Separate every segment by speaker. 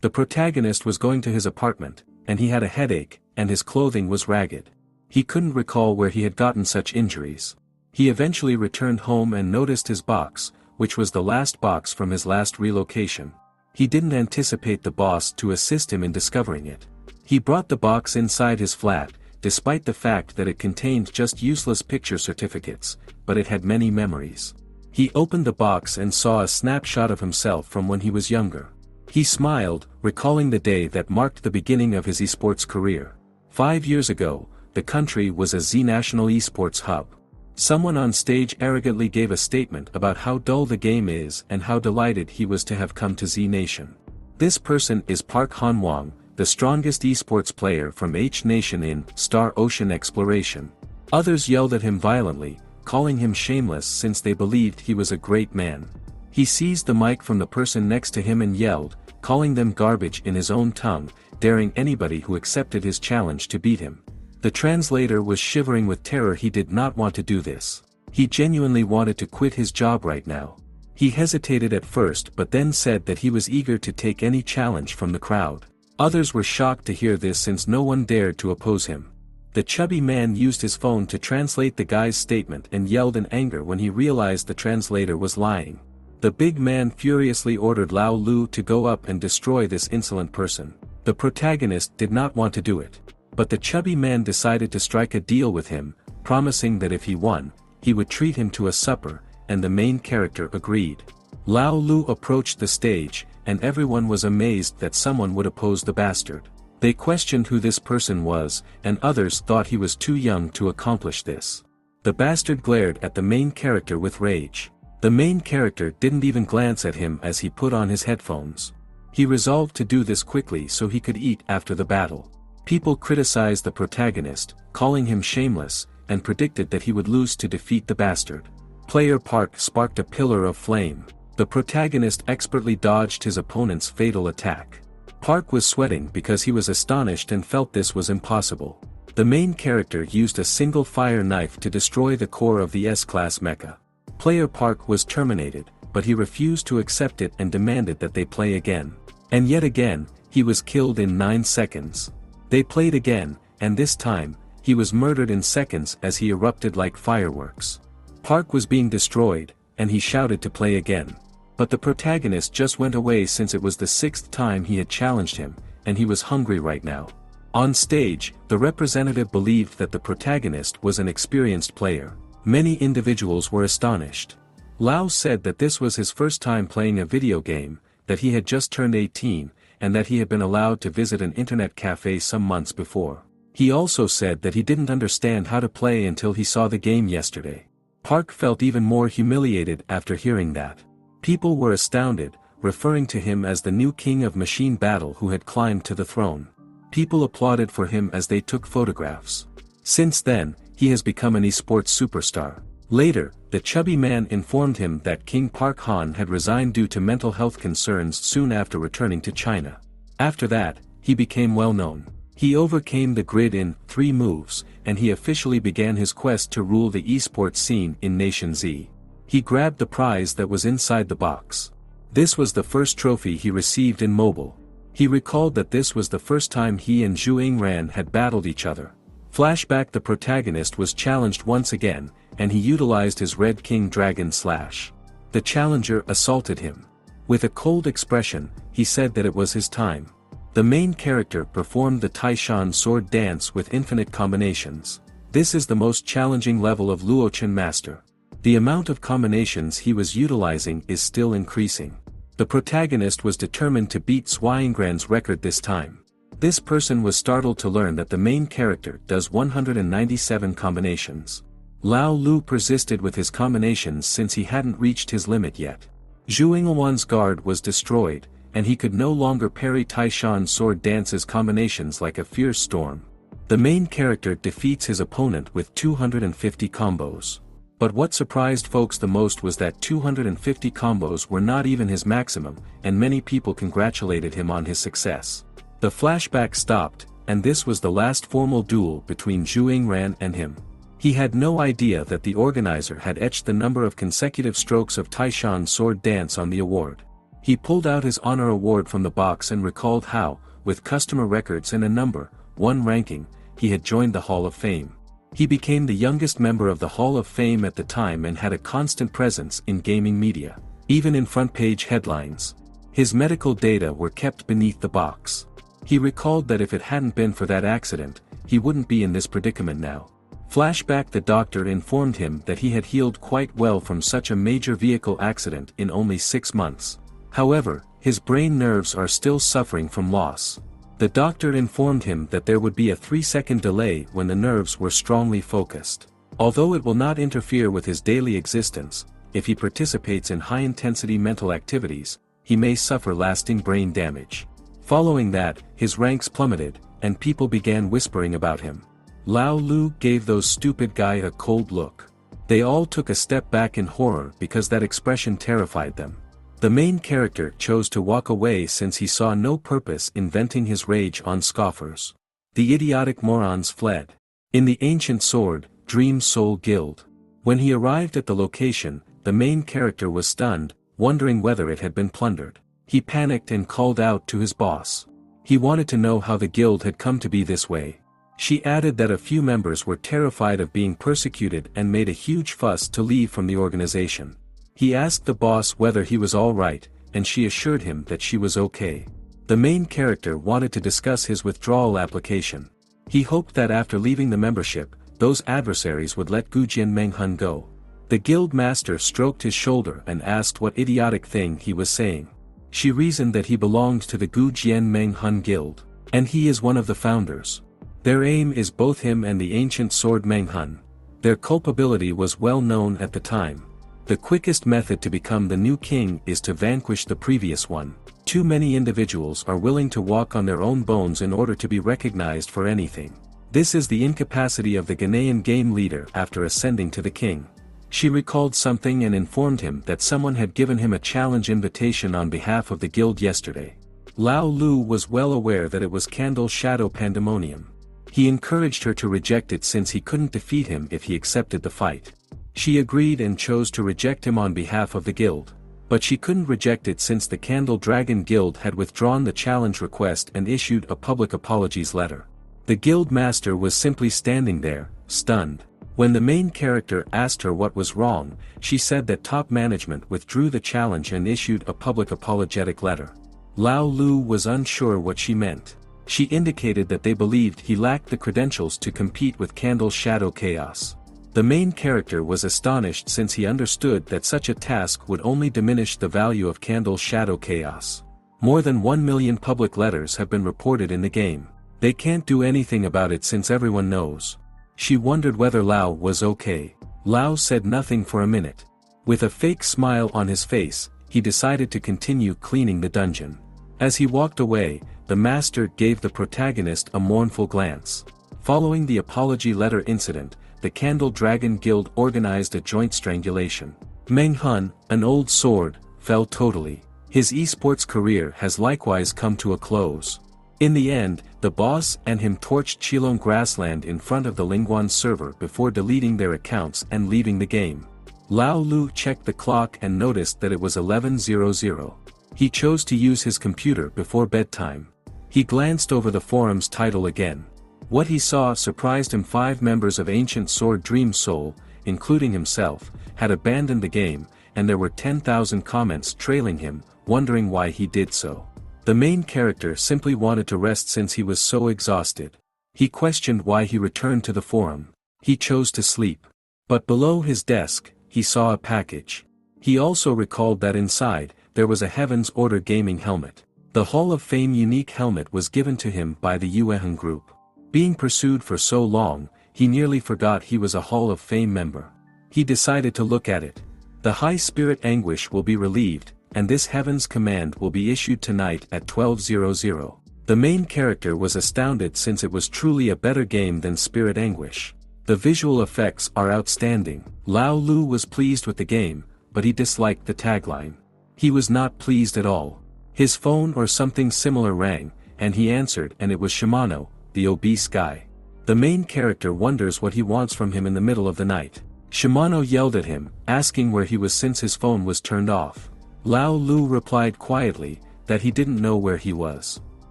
Speaker 1: The protagonist was going to his apartment, and he had a headache, and his clothing was ragged. He couldn't recall where he had gotten such injuries. He eventually returned home and noticed his box, which was the last box from his last relocation. He didn't anticipate the boss to assist him in discovering it. He brought the box inside his flat, despite the fact that it contained just useless picture certificates, but it had many memories. He opened the box and saw a snapshot of himself from when he was younger. He smiled, recalling the day that marked the beginning of his esports career. 5 years ago, the country was a Z national esports hub. Someone on stage arrogantly gave a statement about how dull the game is and how delighted he was to have come to Z Nation. This person is Park Han-wong, the strongest esports player from H Nation in Star Ocean Exploration. Others yelled at him violently, calling him shameless since they believed he was a great man. He seized the mic from the person next to him and yelled, calling them garbage in his own tongue, daring anybody who accepted his challenge to beat him. The translator was shivering with terror. He did not want to do this. He genuinely wanted to quit his job right now. He hesitated at first but then said that he was eager to take any challenge from the crowd. Others were shocked to hear this since no one dared to oppose him. The chubby man used his phone to translate the guy's statement and yelled in anger when he realized the translator was lying. The big man furiously ordered Lao Lu to go up and destroy this insolent person. The protagonist did not want to do it. But the chubby man decided to strike a deal with him, promising that if he won, he would treat him to a supper, and the main character agreed. Lao Lu approached the stage, and everyone was amazed that someone would oppose the bastard. They questioned who this person was, and others thought he was too young to accomplish this. The bastard glared at the main character with rage. The main character didn't even glance at him as he put on his headphones. He resolved to do this quickly so he could eat after the battle. People criticized the protagonist, calling him shameless, and predicted that he would lose to defeat the bastard. Player Park sparked a pillar of flame. The protagonist expertly dodged his opponent's fatal attack. Park was sweating because he was astonished and felt this was impossible. The main character used a single fire knife to destroy the core of the S-class mecha. Player Park was terminated, but he refused to accept it and demanded that they play again. And yet again, he was killed in 9 seconds. They played again, and this time, he was murdered in seconds as he erupted like fireworks. Park was being destroyed, and he shouted to play again. But the protagonist just went away since it was the 6th time he had challenged him, and he was hungry right now. On stage, the representative believed that the protagonist was an experienced player. Many individuals were astonished. Lao said that this was his first time playing a video game, that he had just turned 18, and that he had been allowed to visit an internet cafe some months before. He also said that he didn't understand how to play until he saw the game yesterday. Park felt even more humiliated after hearing that. People were astounded, referring to him as the new king of machine battle who had climbed to the throne. People applauded for him as they took photographs. Since then, he has become an esports superstar. Later, the chubby man informed him that King Park Han had resigned due to mental health concerns soon after returning to China. After that, he became well known. He overcame the grid in 3 moves, and he officially began his quest to rule the esports scene in Nation Z. He grabbed the prize that was inside the box. This was the first trophy he received in mobile. He recalled that this was the first time he and Zhu Yingran had battled each other. Flashback: the protagonist was challenged once again, and he utilized his Red King Dragon Slash. The challenger assaulted him. With a cold expression, he said that it was his time. The main character performed the Taishan sword dance with infinite combinations. This is the most challenging level of Luochen Master. The amount of combinations he was utilizing is still increasing. The protagonist was determined to beat Zhuangran's record this time. This person was startled to learn that the main character does 197 combinations. Lao Lu persisted with his combinations since he hadn't reached his limit yet. Zhu Yingwan's guard was destroyed, and he could no longer parry Taishan sword dance's combinations like a fierce storm. The main character defeats his opponent with 250 combos. But what surprised folks the most was that 250 combos were not even his maximum, and many people congratulated him on his success. The flashback stopped, and this was the last formal duel between Zhu Yingran and him. He had no idea that the organizer had etched the number of consecutive strokes of Taishan sword dance on the award. He pulled out his honor award from the box and recalled how, with customer records and a number 1 ranking, he had joined the Hall of Fame. He became the youngest member of the Hall of Fame at the time and had a constant presence in gaming media, even in front-page headlines. His medical data were kept beneath the box. He recalled that if it hadn't been for that accident, he wouldn't be in this predicament now. Flashback: the doctor informed him that he had healed quite well from such a major vehicle accident in only 6 months. However, his brain nerves are still suffering from loss. The doctor informed him that there would be a 3-second delay when the nerves were strongly focused. Although it will not interfere with his daily existence, if he participates in high-intensity mental activities, he may suffer lasting brain damage. Following that, his ranks plummeted, and people began whispering about him. Lao Lu gave those stupid guy a cold look. They all took a step back in horror because that expression terrified them. The main character chose to walk away since he saw no purpose in venting his rage on scoffers. The idiotic morons fled. In the Ancient Sword, Dream Soul Guild. When he arrived at the location, the main character was stunned, wondering whether it had been plundered. He panicked and called out to his boss. He wanted to know how the guild had come to be this way. She added that a few members were terrified of being persecuted and made a huge fuss to leave from the organization. He asked the boss whether he was all right, and she assured him that she was okay. The main character wanted to discuss his withdrawal application. He hoped that after leaving the membership, those adversaries would let Gujian Menghun go. The guild master stroked his shoulder and asked what idiotic thing he was saying. She reasoned that he belonged to the Gujian Menghun guild, and he is one of the founders. Their aim is both him and the ancient sword Menghun. Their culpability was well known at the time. The quickest method to become the new king is to vanquish the previous one. Too many individuals are willing to walk on their own bones in order to be recognized for anything. This is the incapacity of the Ghanaian game leader after ascending to the king. She recalled something and informed him that someone had given him a challenge invitation on behalf of the guild yesterday. Lao Lu was well aware that it was Candle Shadow Pandemonium. He encouraged her to reject it since he couldn't defeat him if he accepted the fight. She agreed and chose to reject him on behalf of the guild. But she couldn't reject it since the Candle Dragon Guild had withdrawn the challenge request and issued a public apologies letter. The guild master was simply standing there, stunned. When the main character asked her what was wrong, she said that top management withdrew the challenge and issued a public apologetic letter. Lao Lu was unsure what she meant. She indicated that they believed he lacked the credentials to compete with Candle Shadow Chaos. The main character was astonished since he understood that such a task would only diminish the value of Candle Shadow Chaos. More than 1 million public letters have been reported in the game. They can't do anything about it since everyone knows. She wondered whether Lao was okay. Lao said nothing for a minute. With a fake smile on his face, he decided to continue cleaning the dungeon. As he walked away, the master gave the protagonist a mournful glance. Following the apology letter incident, the Candle Dragon Guild organized a joint strangulation. Menghun, an old sword, fell totally. His esports career has likewise come to a close. In the end, the boss and him torched Chilong Grassland in front of the Lingguan server before deleting their accounts and leaving the game. Lao Lu checked the clock and noticed that it was 11:00. He chose to use his computer before bedtime. He glanced over the forum's title again. What he saw surprised him. 5 members of Ancient Sword Dream Soul, including himself, had abandoned the game, and there were 10,000 comments trailing him, wondering why he did so. The main character simply wanted to rest since he was so exhausted. He questioned why he returned to the forum. He chose to sleep. But below his desk, he saw a package. He also recalled that inside, there was a Heaven's Order gaming helmet. The Hall of Fame unique helmet was given to him by the Yueheng group. Being pursued for so long, he nearly forgot he was a Hall of Fame member. He decided to look at it. The high spirit anguish will be relieved, and this Heaven's command will be issued tonight at 12:00. The main character was astounded since it was truly a better game than Spirit Anguish. The visual effects are outstanding. Lao Lu was pleased with the game, but he disliked the tagline. He was not pleased at all. His phone or something similar rang, and he answered, and it was Shimano, the obese guy. The main character wonders what he wants from him in the middle of the night. Shimano yelled at him, asking where he was since his phone was turned off. Lao Lu replied quietly, that he didn't know where he was.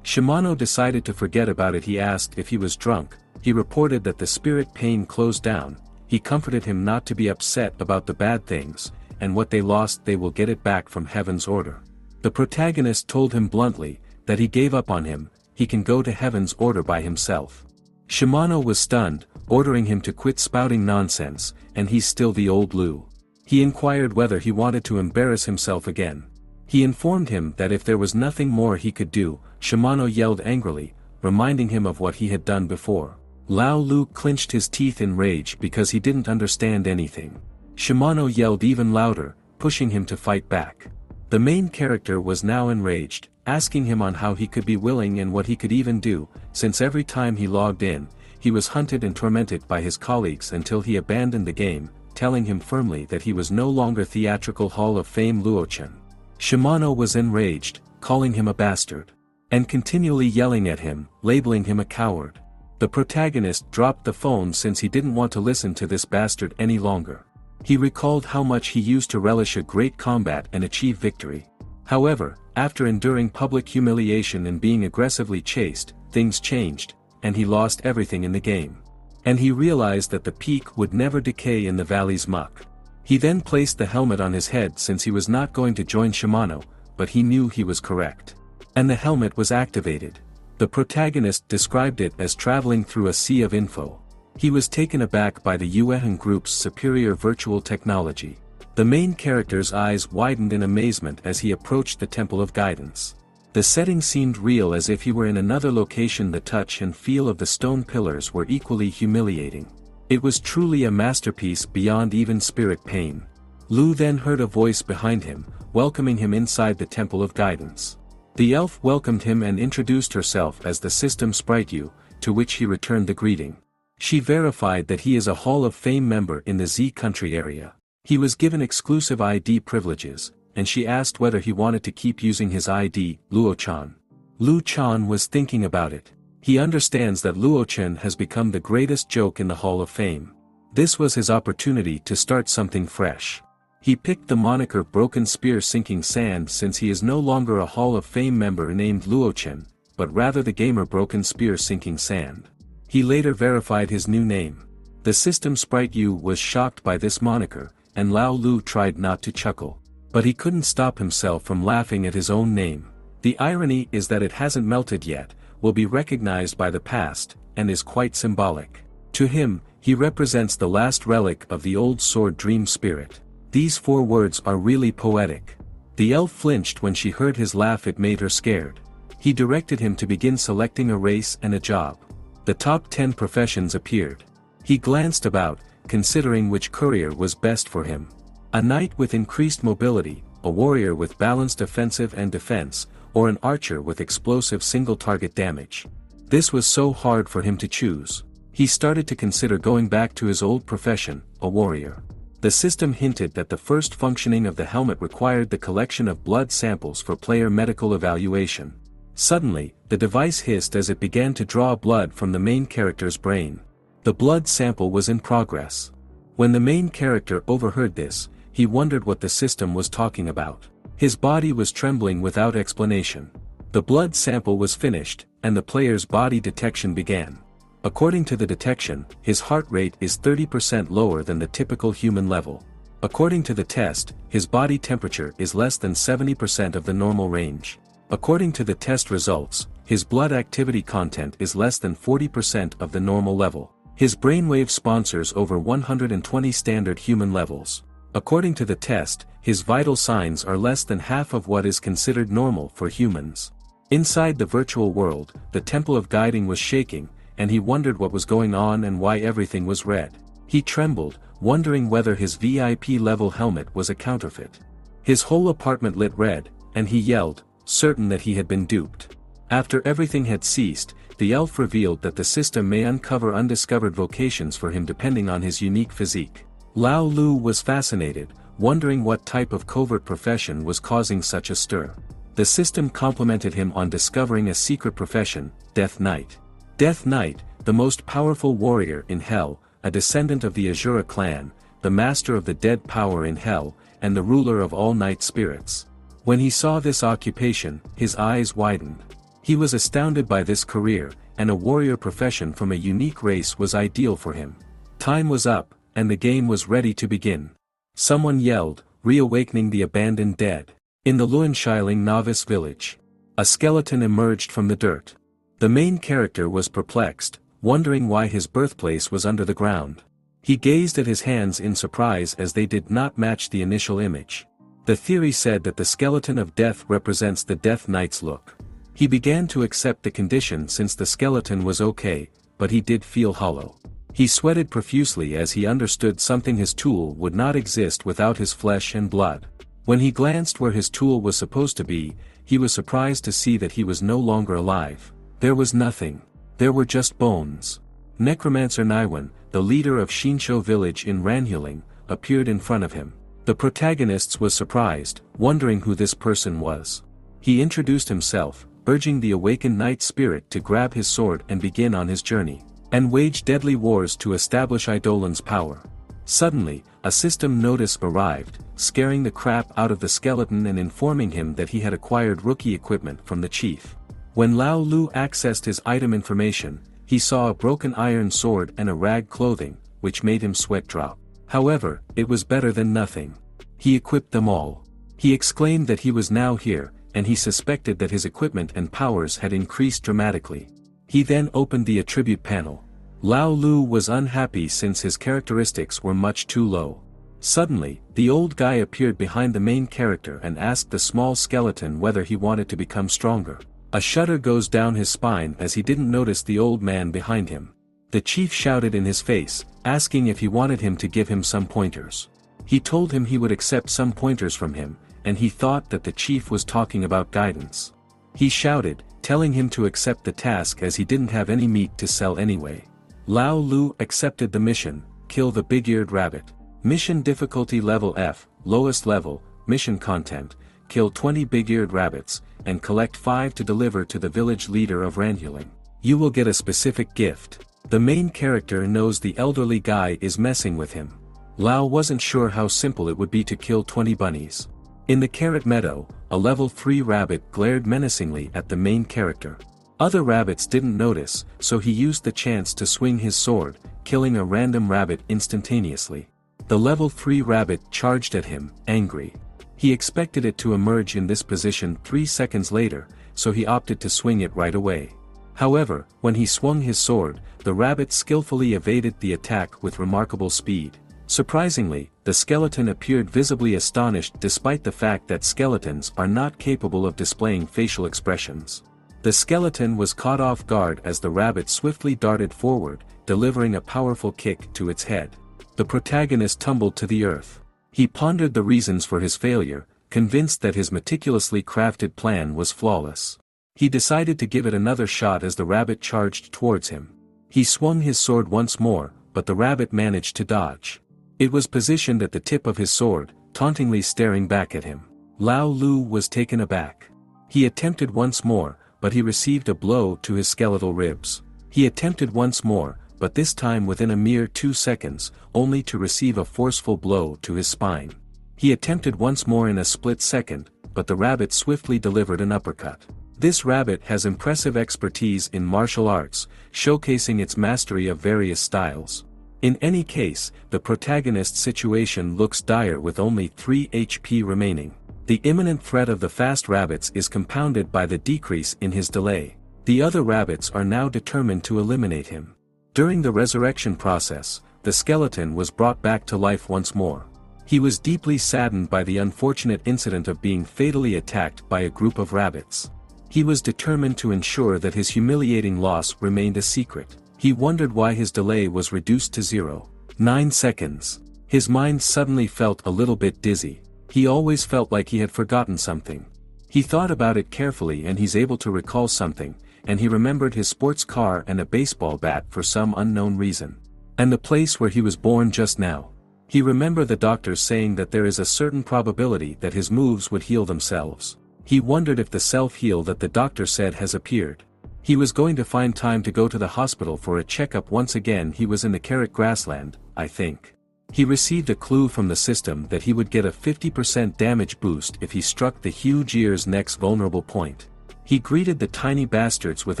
Speaker 1: Shimano decided to forget about it. He asked if he was drunk. He reported that the spirit pain closed down. He comforted him not to be upset about the bad things, and what they lost they will get it back from heaven's order. The protagonist told him bluntly, that he gave up on him, he can go to heaven's order by himself. Shimano was stunned, ordering him to quit spouting nonsense, and he's still the old Lu. He inquired whether he wanted to embarrass himself again. He informed him that if there was nothing more he could do. Shimano yelled angrily, reminding him of what he had done before. Lao Lu clenched his teeth in rage because he didn't understand anything. Shimano yelled even louder, pushing him to fight back. The main character was now enraged, asking him on how he could be willing and what he could even do, since every time he logged in, he was hunted and tormented by his colleagues until he abandoned the game, telling him firmly that he was no longer theatrical Hall of Fame Luochen. Shimano was enraged, calling him a bastard, and continually yelling at him, labeling him a coward. The protagonist dropped the phone since he didn't want to listen to this bastard any longer. He recalled how much he used to relish a great combat and achieve victory. However, after enduring public humiliation and being aggressively chased, things changed, and he lost everything in the game. And he realized that the peak would never decay in the valley's muck. He then placed the helmet on his head since he was not going to join Shimano, but he knew he was correct. And the helmet was activated. The protagonist described it as traveling through a sea of info. He was taken aback by the Yuan group's superior virtual technology. The main character's eyes widened in amazement as he approached the Temple of Guidance. The setting seemed real as if he were in another location. The touch and feel of the stone pillars were equally humiliating. It was truly a masterpiece beyond even spirit pain. Lu then heard a voice behind him, welcoming him inside the Temple of Guidance. The elf welcomed him and introduced herself as the System Sprite Yu, to which he returned the greeting. She verified that he is a Hall of Fame member in the Z country area. He was given exclusive ID privileges, and she asked whether he wanted to keep using his ID, Luo-chan. Lu-chan was thinking about it. He understands that Luo-chan has become the greatest joke in the Hall of Fame. This was his opportunity to start something fresh. He picked the moniker Broken Spear Sinking Sand since he is no longer a Hall of Fame member named Luo-chan, but rather the gamer Broken Spear Sinking Sand. He later verified his new name. The System Sprite Yu was shocked by this moniker, and Lao Lu tried not to chuckle. But he couldn't stop himself from laughing at his own name. The irony is that it hasn't melted yet, will be recognized by the past, and is quite symbolic. To him, he represents the last relic of the old sword dream spirit. These 4 words are really poetic. The elf flinched when she heard his laugh. It made her scared. He directed him to begin selecting a race and a job. The top 10 professions appeared. He glanced about, considering which career was best for him. A knight with increased mobility, a warrior with balanced offensive and defense, or an archer with explosive single-target damage. This was so hard for him to choose. He started to consider going back to his old profession, a warrior. The system hinted that the first functioning of the helmet required the collection of blood samples for player medical evaluation. Suddenly, the device hissed as it began to draw blood from the main character's brain. The blood sample was in progress. When the main character overheard this, he wondered what the system was talking about. His body was trembling without explanation. The blood sample was finished, and the player's body detection began. According to the detection, his heart rate is 30% lower than the typical human level. According to the test, his body temperature is less than 70% of the normal range. According to the test results, his blood activity content is less than 40% of the normal level. His brainwave sponsors over 120 standard human levels. According to the test, his vital signs are less than half of what is considered normal for humans. Inside the virtual world, the Temple of Guiding was shaking, and he wondered what was going on and why everything was red. He trembled, wondering whether his VIP-level helmet was a counterfeit. His whole apartment lit red, and he yelled, certain that he had been duped. After everything had ceased, the elf revealed that the system may uncover undiscovered vocations for him depending on his unique physique. Lao Lu was fascinated, wondering what type of covert profession was causing such a stir. The system complimented him on discovering a secret profession, Death Knight. Death Knight, the most powerful warrior in Hell, a descendant of the Azura clan, the master of the dead power in Hell, and the ruler of all night spirits. When he saw this occupation, his eyes widened. He was astounded by this career, and a warrior profession from a unique race was ideal for him. Time was up, and the game was ready to begin. Someone yelled, reawakening the abandoned dead. In the Luanshailing novice village, a skeleton emerged from the dirt. The main character was perplexed, wondering why his birthplace was under the ground. He gazed at his hands in surprise as they did not match the initial image. The theory said that the skeleton of death represents the Death Knight's look. He began to accept the condition since the skeleton was okay, but he did feel hollow. He sweated profusely as he understood something: his tool would not exist without his flesh and blood. When he glanced where his tool was supposed to be, he was surprised to see that he was no longer alive. There was nothing. There were just bones. Necromancer Naiwan, the leader of Shinsho village in Ranhuling, appeared in front of him. The protagonist was surprised, wondering who this person was. He introduced himself, urging the awakened night spirit to grab his sword and begin on his journey, and wage deadly wars to establish Eidolon's power. Suddenly, a system notice arrived, scaring the crap out of the skeleton and informing him that he had acquired rookie equipment from the chief. When Lao Lu accessed his item information, he saw a broken iron sword and a rag clothing, which made him sweat drop. However, it was better than nothing. He equipped them all. He exclaimed that he was now here, and he suspected that his equipment and powers had increased dramatically. He then opened the attribute panel. Lao Lu was unhappy since his characteristics were much too low. Suddenly, the old guy appeared behind the main character and asked the small skeleton whether he wanted to become stronger. A shudder goes down his spine as he didn't notice the old man behind him. The chief shouted in his face, asking if he wanted him to give him some pointers. He told him he would accept some pointers from him, and he thought that the chief was talking about guidance. He shouted, telling him to accept the task as he didn't have any meat to sell anyway. Lao Lu accepted the mission: kill the big-eared rabbit. Mission difficulty level F, lowest level, mission content: kill 20 big-eared rabbits, and collect 5 to deliver to the village leader of Ranhuling. You will get a specific gift. The main character knows the elderly guy is messing with him. Lao wasn't sure how simple it would be to kill 20 bunnies. In the carrot meadow, a level 3 rabbit glared menacingly at the main character. Other rabbits didn't notice, so he used the chance to swing his sword, killing a random rabbit instantaneously. The level 3 rabbit charged at him, angry. He expected it to emerge in this position 3 seconds later, so he opted to swing it right away. However, when he swung his sword, the rabbit skillfully evaded the attack with remarkable speed. Surprisingly, the skeleton appeared visibly astonished despite the fact that skeletons are not capable of displaying facial expressions. The skeleton was caught off guard as the rabbit swiftly darted forward, delivering a powerful kick to its head. The protagonist tumbled to the earth. He pondered the reasons for his failure, convinced that his meticulously crafted plan was flawless. He decided to give it another shot as the rabbit charged towards him. He swung his sword once more, but the rabbit managed to dodge. It was positioned at the tip of his sword, tauntingly staring back at him. Lao Lu was taken aback. He attempted once more, but he received a blow to his skeletal ribs. He attempted once more, but this time within a mere 2 seconds, only to receive a forceful blow to his spine. He attempted once more in a split second, but the rabbit swiftly delivered an uppercut. This rabbit has impressive expertise in martial arts, showcasing its mastery of various styles. In any case, the protagonist's situation looks dire with only 3 HP remaining. The imminent threat of the fast rabbits is compounded by the decrease in his delay. The other rabbits are now determined to eliminate him. During the resurrection process, the skeleton was brought back to life once more. He was deeply saddened by the unfortunate incident of being fatally attacked by a group of rabbits. He was determined to ensure that his humiliating loss remained a secret. He wondered why his delay was reduced to 0.9 seconds. His mind suddenly felt a little bit dizzy. He always felt like he had forgotten something. He thought about it carefully and he's able to recall something, and he remembered his sports car and a baseball bat for some unknown reason. And the place where he was born just now. He remembered the doctors saying that there is a certain probability that his moves would heal themselves. He wondered if the self-heal that the doctor said has appeared. He was going to find time to go to the hospital for a checkup once again. He was in the carrot grassland, I think. He received a clue from the system that he would get a 50% damage boost if he struck the huge ear's next vulnerable point. He greeted the tiny bastards with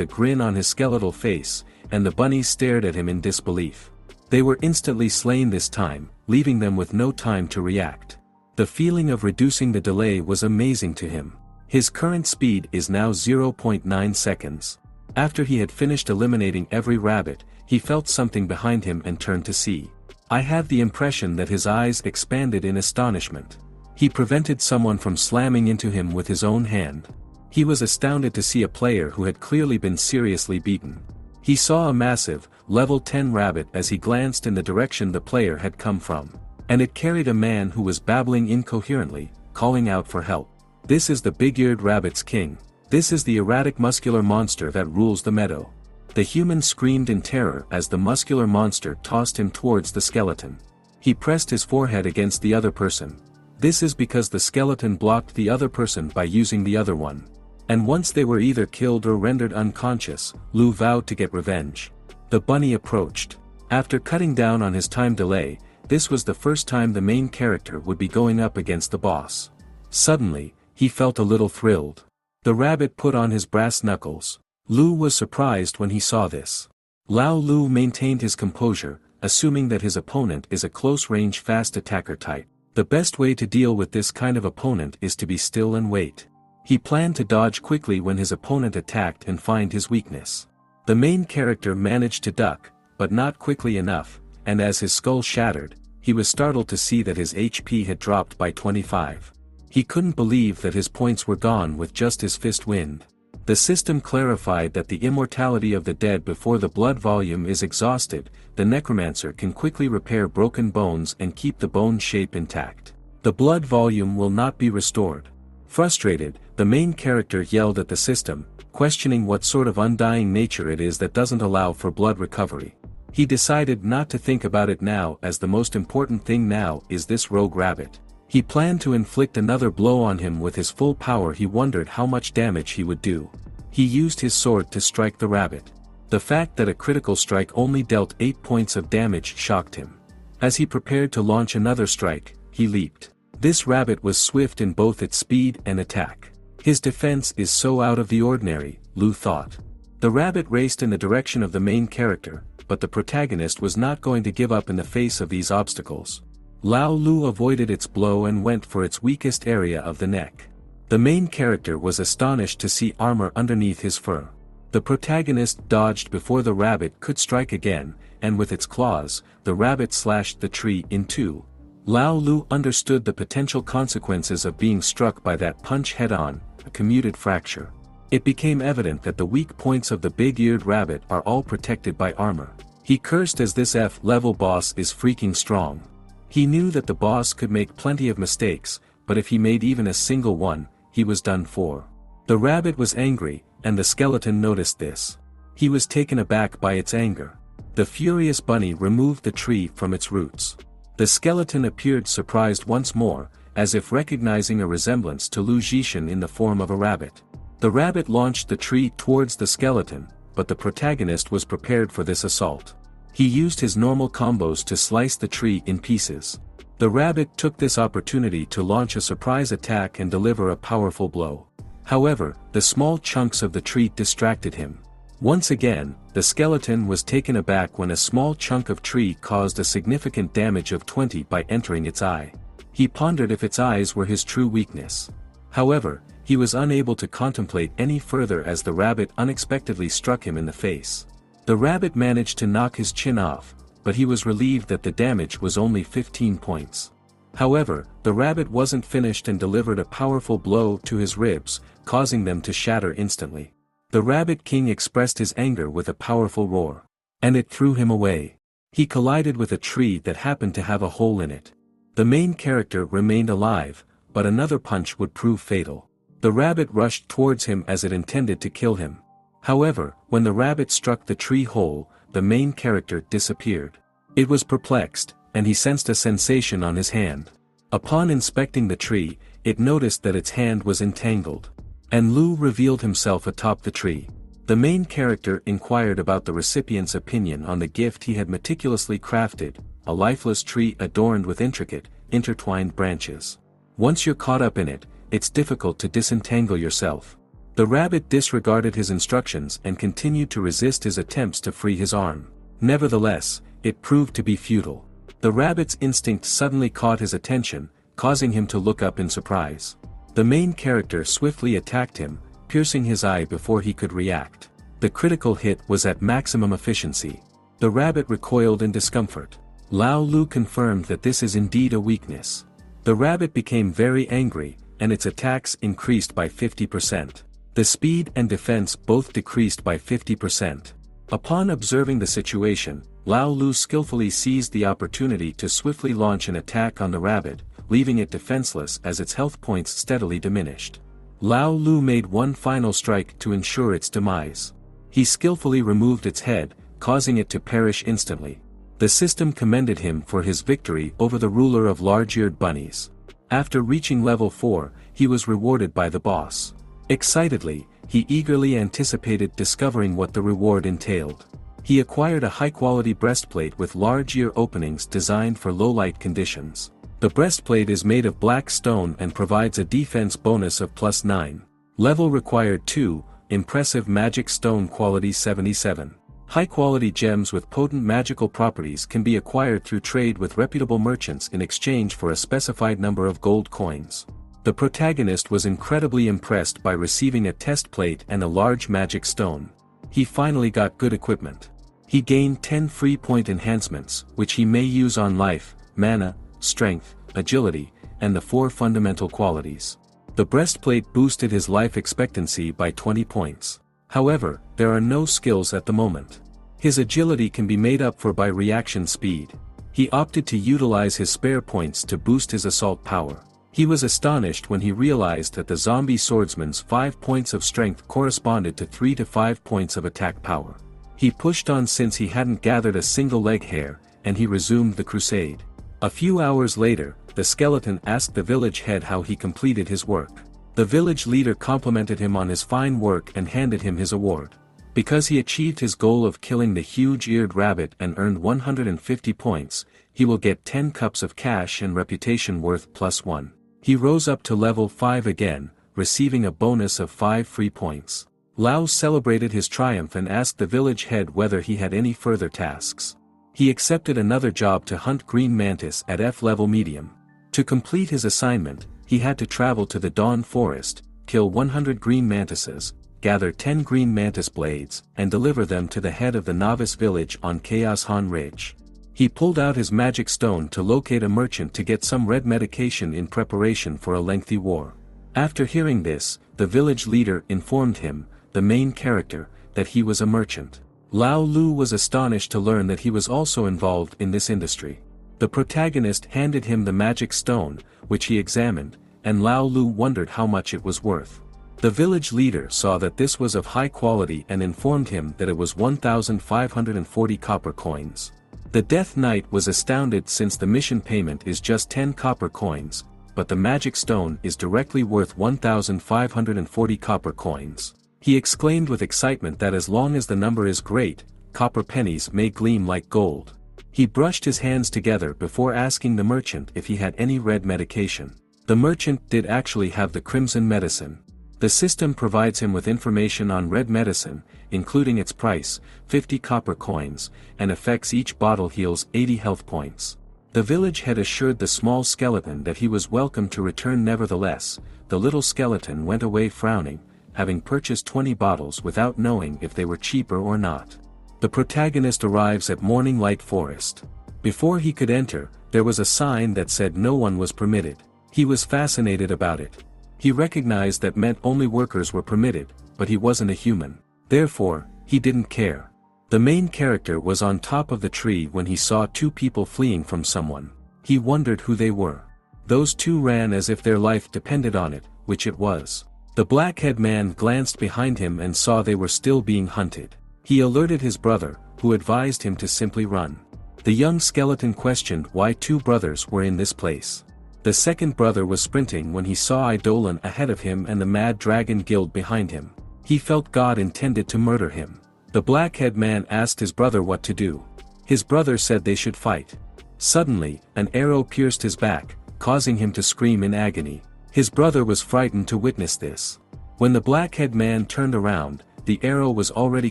Speaker 1: a grin on his skeletal face, and the bunnies stared at him in disbelief. They were instantly slain this time, leaving them with no time to react. The feeling of reducing the delay was amazing to him. His current speed is now 0.9 seconds. After he had finished eliminating every rabbit, he felt something behind him and turned to see. I have the impression that his eyes expanded in astonishment. He prevented someone from slamming into him with his own hand. He was astounded to see a player who had clearly been seriously beaten. He saw a massive, level 10 rabbit as he glanced in the direction the player had come from. And it carried a man who was babbling incoherently, calling out for help. This is the big-eared rabbit's king. This is the erratic muscular monster that rules the meadow. The human screamed in terror as the muscular monster tossed him towards the skeleton. He pressed his forehead against the other person. This is because the skeleton blocked the other person by using the other one. And once they were either killed or rendered unconscious, Lu vowed to get revenge. The bunny approached. After cutting down on his time delay, this was the first time the main character would be going up against the boss. Suddenly, he felt a little thrilled. The rabbit put on his brass knuckles. Lu was surprised when he saw this. Lao Lu maintained his composure, assuming that his opponent is a close-range fast attacker type. The best way to deal with this kind of opponent is to be still and wait. He planned to dodge quickly when his opponent attacked and find his weakness. The main character managed to duck, but not quickly enough, and as his skull shattered, he was startled to see that his HP had dropped by 25. He couldn't believe that his points were gone with just his fist wind. The system clarified that the immortality of the dead before the blood volume is exhausted, the necromancer can quickly repair broken bones and keep the bone shape intact. The blood volume will not be restored. Frustrated, the main character yelled at the system, questioning what sort of undying nature it is that doesn't allow for blood recovery. He decided not to think about it now, as the most important thing now is this rogue rabbit. He planned to inflict another blow on him with his full power. He wondered how much damage he would do. He used his sword to strike the rabbit. The fact that a critical strike only dealt 8 points of damage shocked him. As he prepared to launch another strike, he leaped. This rabbit was swift in both its speed and attack. His defense is so out of the ordinary, Lu thought. The rabbit raced in the direction of the main character, but the protagonist was not going to give up in the face of these obstacles. Lao Lu avoided its blow and went for its weakest area of the neck. The main character was astonished to see armor underneath his fur. The protagonist dodged before the rabbit could strike again, and with its claws, the rabbit slashed the tree in two. Lao Lu understood the potential consequences of being struck by that punch head-on, a commuted fracture. It became evident that the weak points of the big-eared rabbit are all protected by armor. He cursed as this F-level boss is freaking strong. He knew that the boss could make plenty of mistakes, but if he made even a single one, he was done for. The rabbit was angry, and the skeleton noticed this. He was taken aback by its anger. The furious bunny removed the tree from its roots. The skeleton appeared surprised once more, as if recognizing a resemblance to Lu Zhishan in the form of a rabbit. The rabbit launched the tree towards the skeleton, but the protagonist was prepared for this assault. He used his normal combos to slice the tree in pieces. The rabbit took this opportunity to launch a surprise attack and deliver a powerful blow. However, the small chunks of the tree distracted him. Once again, the skeleton was taken aback when a small chunk of tree caused a significant damage of 20 by entering its eye. He pondered if its eyes were his true weakness. However, he was unable to contemplate any further as the rabbit unexpectedly struck him in the face. The rabbit managed to knock his chin off, but he was relieved that the damage was only 15 points. However, the rabbit wasn't finished and delivered a powerful blow to his ribs, causing them to shatter instantly. The Rabbit King expressed his anger with a powerful roar. And it threw him away. He collided with a tree that happened to have a hole in it. The main character remained alive, but another punch would prove fatal. The rabbit rushed towards him as it intended to kill him. However, when the rabbit struck the tree hole, the main character disappeared. It was perplexed, and he sensed a sensation on his hand. Upon inspecting the tree, it noticed that its hand was entangled. And Lu revealed himself atop the tree. The main character inquired about the recipient's opinion on the gift he had meticulously crafted, a lifeless tree adorned with intricate, intertwined branches. Once you're caught up in it, it's difficult to disentangle yourself. The rabbit disregarded his instructions and continued to resist his attempts to free his arm. Nevertheless, it proved to be futile. The rabbit's instinct suddenly caught his attention, causing him to look up in surprise. The main character swiftly attacked him, piercing his eye before he could react. The critical hit was at maximum efficiency. The rabbit recoiled in discomfort. Lao Lu confirmed that this is indeed a weakness. The rabbit became very angry, and its attacks increased by 50%. The speed and defense both decreased by 50%. Upon observing the situation, Lao Lu skillfully seized the opportunity to swiftly launch an attack on the rabbit, leaving it defenseless as its health points steadily diminished. Lao Lu made one final strike to ensure its demise. He skillfully removed its head, causing it to perish instantly. The system commended him for his victory over the ruler of large-eared bunnies. After reaching level 4, he was rewarded by the boss. Excitedly, he eagerly anticipated discovering what the reward entailed. He acquired a high-quality breastplate with large ear openings designed for low-light conditions. The breastplate is made of black stone and provides a defense bonus of +9. Level required 2, impressive magic stone quality 77. High-quality gems with potent magical properties can be acquired through trade with reputable merchants in exchange for a specified number of gold coins. The protagonist was incredibly impressed by receiving a test plate and a large magic stone. He finally got good equipment. He gained 10 free point enhancements, which he may use on life, mana, strength, agility, and the 4 fundamental qualities. The breastplate boosted his life expectancy by 20 points. However, there are no skills at the moment. His agility can be made up for by reaction speed. He opted to utilize his spare points to boost his assault power. He was astonished when he realized that the zombie swordsman's 5 points of strength corresponded to 3 to 5 points of attack power. He pushed on since he hadn't gathered a single leg hair, and he resumed the crusade. A few hours later, the skeleton asked the village head how he completed his work. The village leader complimented him on his fine work and handed him his award. Because he achieved his goal of killing the huge-eared rabbit and earned 150 points, he will get 10 cups of cash and reputation worth +1. He rose up to level 5 again, receiving a bonus of 5 free points. Lao celebrated his triumph and asked the village head whether he had any further tasks. He accepted another job to hunt green mantis at F level medium. To complete his assignment, he had to travel to the Dawn Forest, kill 100 green mantises, gather 10 green mantis blades, and deliver them to the head of the novice village on Chaos Han Ridge. He pulled out his magic stone to locate a merchant to get some red medication in preparation for a lengthy war. After hearing this, the village leader informed him, the main character, that he was a merchant. Lao Lu was astonished to learn that he was also involved in this industry. The protagonist handed him the magic stone, which he examined, and Lao Lu wondered how much it was worth. The village leader saw that this was of high quality and informed him that it was 1,540 copper coins. The Death Knight was astounded since the mission payment is just 10 copper coins, but the magic stone is directly worth 1,540 copper coins. He exclaimed with excitement that as long as the number is great, copper pennies may gleam like gold. He brushed his hands together before asking the merchant if he had any red medication. The merchant did actually have the crimson medicine. The system provides him with information on red medicine, including its price, 50 copper coins, and effects. Each bottle heals 80 health points. The village had assured the small skeleton that he was welcome to return. Nevertheless, the little skeleton went away frowning, having purchased 20 bottles without knowing if they were cheaper or not. The protagonist arrives at Morning Light Forest. Before he could enter, there was a sign that said no one was permitted. He was fascinated about it. He recognized that meant only workers were permitted, but he wasn't a human. Therefore, he didn't care. The main character was on top of the tree when he saw 2 people fleeing from someone. He wondered who they were. Those 2 ran as if their life depended on it, which it was. The black-head man glanced behind him and saw they were still being hunted. He alerted his brother, who advised him to simply run. The young skeleton questioned why 2 brothers were in this place. The second brother was sprinting when he saw Eidolon ahead of him and the Mad Dragon Guild behind him. He felt God intended to murder him. The black-head man asked his brother what to do. His brother said they should fight. Suddenly, an arrow pierced his back, causing him to scream in agony. His brother was frightened to witness this. When the black-head man turned around, the arrow was already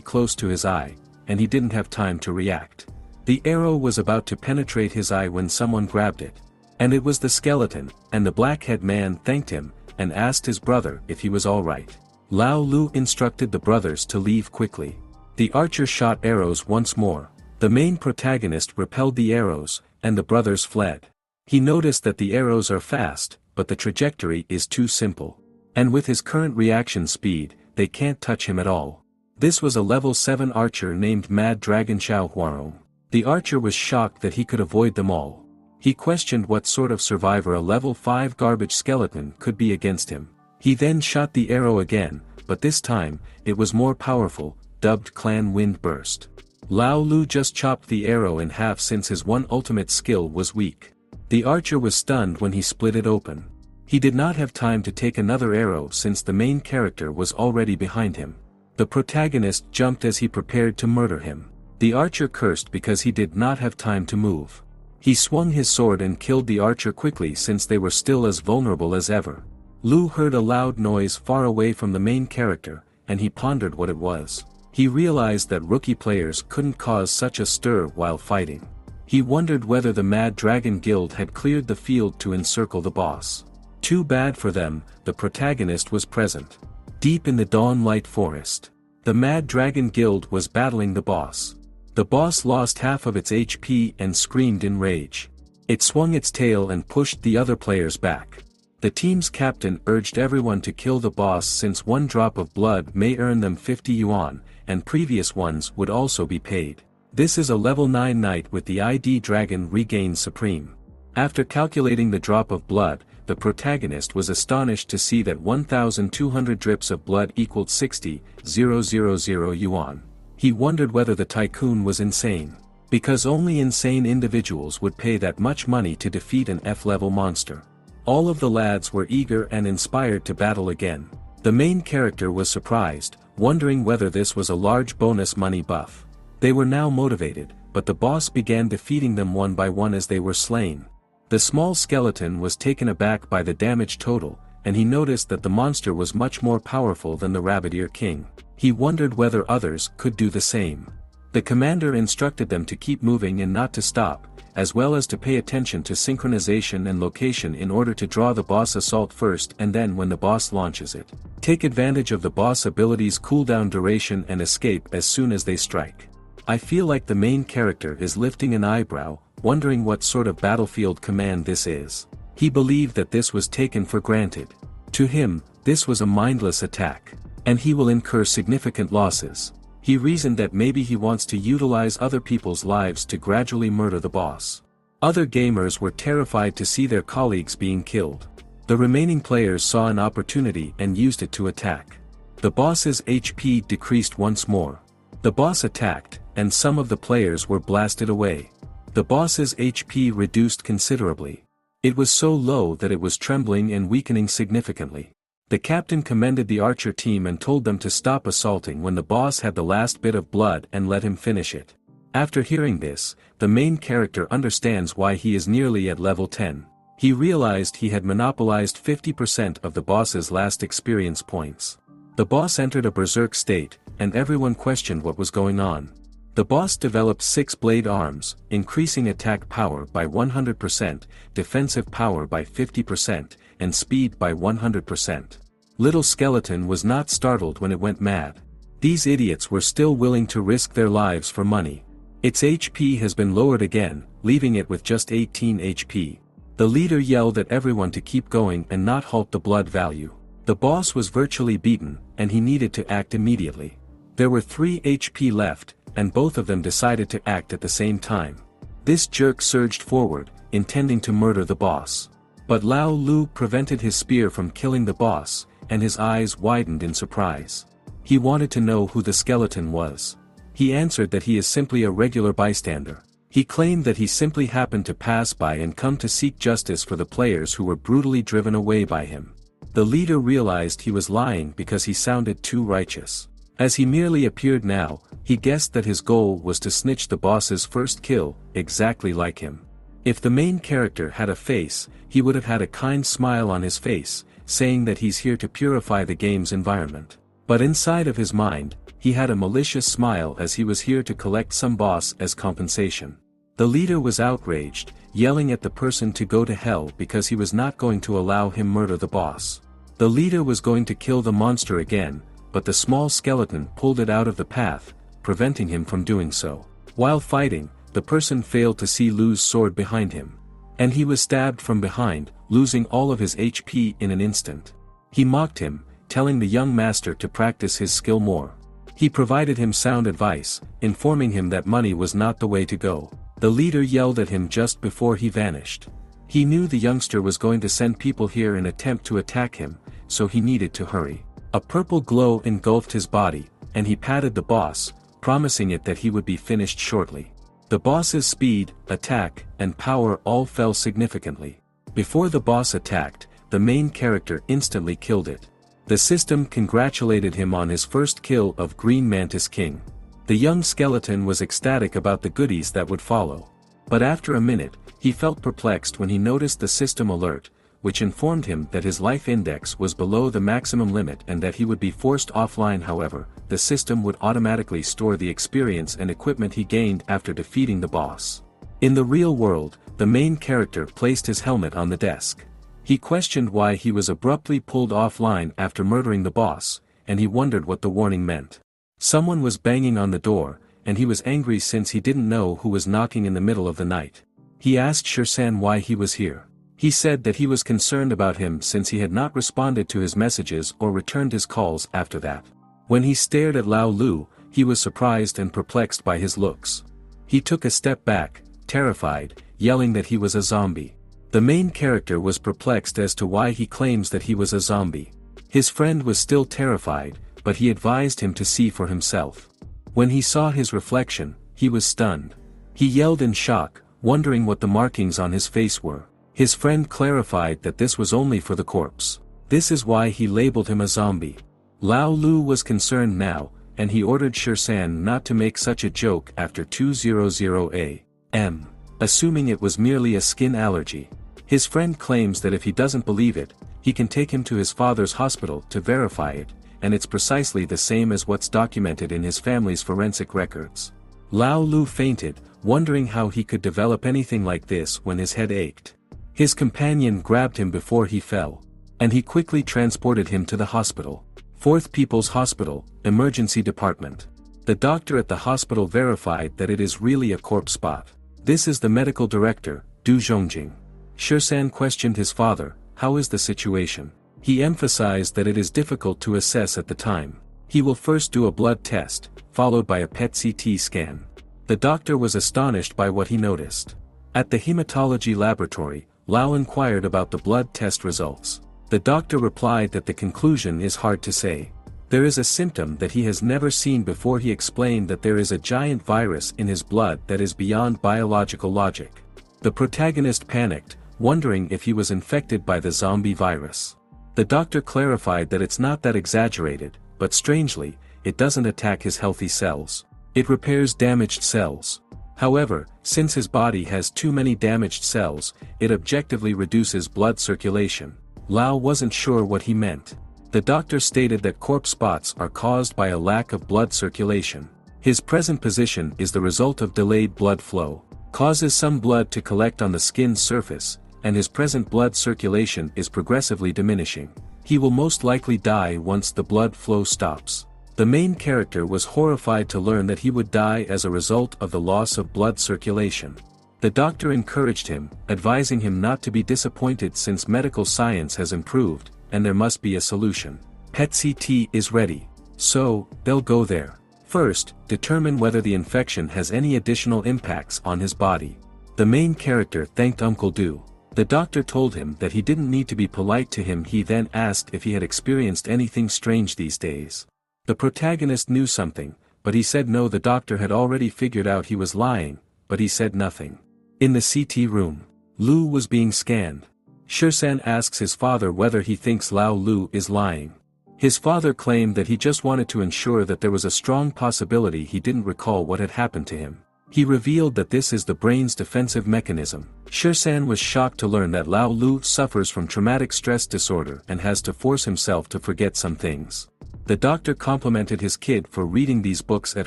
Speaker 1: close to his eye, and he didn't have time to react. The arrow was about to penetrate his eye when someone grabbed it. And it was the skeleton, and the black-head man thanked him, and asked his brother if he was alright. Lao Lu instructed the brothers to leave quickly. The archer shot arrows once more. The main protagonist repelled the arrows, and the brothers fled. He noticed that the arrows are fast, but the trajectory is too simple. And with his current reaction speed, they can't touch him at all. This was a level 7 archer named Mad Dragon Xiao Huarong. The archer was shocked that he could avoid them all. He questioned what sort of survivor a level 5 garbage skeleton could be against him. He then shot the arrow again, but this time, it was more powerful, dubbed Clan Wind Burst. Lao Lu just chopped the arrow in half since his one ultimate skill was weak. The archer was stunned when he split it open. He did not have time to take another arrow since the main character was already behind him. The protagonist jumped as he prepared to murder him. The archer cursed because he did not have time to move. He swung his sword and killed the archer quickly since they were still as vulnerable as ever. Lu heard a loud noise far away from the main character, and he pondered what it was. He realized that rookie players couldn't cause such a stir while fighting. He wondered whether the Mad Dragon Guild had cleared the field to encircle the boss. Too bad for them, the protagonist was present. Deep in the Dawnlight Forest, the Mad Dragon Guild was battling the boss. The boss lost half of its HP and screamed in rage. It swung its tail and pushed the other players back. The team's captain urged everyone to kill the boss since one drop of blood may earn them 50 yuan, and previous ones would also be paid. This is a level 9 knight with the ID dragon regained supreme. After calculating the drop of blood, the protagonist was astonished to see that 1,200 drips of blood equaled 60,000 yuan. He wondered whether the tycoon was insane. Because only insane individuals would pay that much money to defeat an F-level monster. All of the lads were eager and inspired to battle again. The main character was surprised, wondering whether this was a large bonus money buff. They were now motivated, but the boss began defeating them one by one as they were slain. The small skeleton was taken aback by the damage total, and he noticed that the monster was much more powerful than the Rabbit Ear King. He wondered whether others could do the same. The commander instructed them to keep moving and not to stop, as well as to pay attention to synchronization and location in order to draw the boss assault first, and then when the boss launches it, take advantage of the boss ability's cooldown duration and escape as soon as they strike. I feel like the main character is lifting an eyebrow, wondering what sort of battlefield command this is. He believed that this was taken for granted. To him, this was a mindless attack, and he will incur significant losses. He reasoned that maybe he wants to utilize other people's lives to gradually murder the boss. Other gamers were terrified to see their colleagues being killed. The remaining players saw an opportunity and used it to attack. The boss's HP decreased once more. The boss attacked, and some of the players were blasted away. The boss's HP reduced considerably. It was so low that it was trembling and weakening significantly. The captain commended the archer team and told them to stop assaulting when the boss had the last bit of blood and let him finish it. After hearing this, the main character understands why he is nearly at level 10. He realized he had monopolized 50% of the boss's last experience points. The boss entered a berserk state, and everyone questioned what was going on. The boss developed 6 blade arms, increasing attack power by 100%, defensive power by 50%, and speed by 100%. Little Skeleton was not startled when it went mad. These idiots were still willing to risk their lives for money. Its HP has been lowered again, leaving it with just 18 HP. The leader yelled at everyone to keep going and not halt the blood value. The boss was virtually beaten, and he needed to act immediately. There were 3 HP left, and both of them decided to act at the same time. This jerk surged forward, intending to murder the boss. But Lao Lu prevented his spear from killing the boss, and his eyes widened in surprise. He wanted to know who the skeleton was. He answered that he is simply a regular bystander. He claimed that he simply happened to pass by and come to seek justice for the players who were brutally driven away by him. The leader realized he was lying because he sounded too righteous. As he merely appeared now, he guessed that his goal was to snitch the boss's first kill, exactly like him. If the main character had a face, he would have had a kind smile on his face, saying that he's here to purify the game's environment. But inside of his mind, he had a malicious smile as he was here to collect some boss as compensation. The leader was outraged, yelling at the person to go to hell because he was not going to allow him murder the boss. The leader was going to kill the monster again, but the small skeleton pulled it out of the path, preventing him from doing so. While fighting, the person failed to see Lu's sword behind him. And he was stabbed from behind, losing all of his HP in an instant. He mocked him, telling the young master to practice his skill more. He provided him sound advice, informing him that money was not the way to go. The leader yelled at him just before he vanished. He knew the youngster was going to send people here in attempt to attack him, so he needed to hurry. A purple glow engulfed his body, and he patted the boss, promising it that he would be finished shortly. The boss's speed, attack, and power all fell significantly. Before the boss attacked, the main character instantly killed it. The system congratulated him on his first kill of Green Mantis King. The young skeleton was ecstatic about the goodies that would follow. But after a minute, he felt perplexed when he noticed the system alert, which informed him that his life index was below the maximum limit and that he would be forced offline. However, the system would automatically store the experience and equipment he gained after defeating the boss. In the real world, the main character placed his helmet on the desk. He questioned why he was abruptly pulled offline after murdering the boss, and he wondered what the warning meant. Someone was banging on the door, and he was angry since he didn't know who was knocking in the middle of the night. He asked Shersan why he was here. He said that he was concerned about him since he had not responded to his messages or returned his calls after that. When he stared at Lao Lu, he was surprised and perplexed by his looks. He took a step back, terrified, yelling that he was a zombie. The main character was perplexed as to why he claims that he was a zombie. His friend was still terrified, but he advised him to see for himself. When he saw his reflection, he was stunned. He yelled in shock, wondering what the markings on his face were. His friend clarified that this was only for the corpse. This is why he labeled him a zombie. Lao Lu was concerned now, and he ordered Shersan not to make such a joke after 200 a.m., assuming it was merely a skin allergy. His friend claims that if he doesn't believe it, he can take him to his father's hospital to verify it, and it's precisely the same as what's documented in his family's forensic records. Lao Lu fainted, wondering how he could develop anything like this when his head ached. His companion grabbed him before he fell, and he quickly transported him to the hospital. 4th People's Hospital, Emergency Department. The doctor at the hospital verified that it is really a corpse spot. This is the medical director, Du Zhongjing. Shersan questioned his father, how is the situation? He emphasized that it is difficult to assess at the time. He will first do a blood test, followed by a PET CT scan. The doctor was astonished by what he noticed. At the hematology laboratory, Lao inquired about the blood test results. The doctor replied that the conclusion is hard to say. There is a symptom that he has never seen before. He explained that there is a giant virus in his blood that is beyond biological logic. The protagonist panicked, wondering if he was infected by the zombie virus. The doctor clarified that it's not that exaggerated, but strangely, it doesn't attack his healthy cells. It repairs damaged cells. However, since his body has too many damaged cells, it objectively reduces blood circulation. Lao wasn't sure what he meant. The doctor stated that corpse spots are caused by a lack of blood circulation. His present position is the result of delayed blood flow, causes some blood to collect on the skin's surface, and his present blood circulation is progressively diminishing. He will most likely die once the blood flow stops. The main character was horrified to learn that he would die as a result of the loss of blood circulation. The doctor encouraged him, advising him not to be disappointed since medical science has improved, and there must be a solution. PET CT is ready. So, they'll go there. First, determine whether the infection has any additional impacts on his body. The main character thanked Uncle Du. The doctor told him that he didn't need to be polite to him. He then asked if he had experienced anything strange these days. The protagonist knew something, but he said no. The doctor had already figured out he was lying, but he said nothing. In the CT room, Lu was being scanned. Shirsan asks his father whether he thinks Lao Lu is lying. His father claimed that he just wanted to ensure that there was a strong possibility he didn't recall what had happened to him. He revealed that this is the brain's defensive mechanism. Shirsan was shocked to learn that Lao Lu suffers from traumatic stress disorder and has to force himself to forget some things. The doctor complimented his kid for reading these books at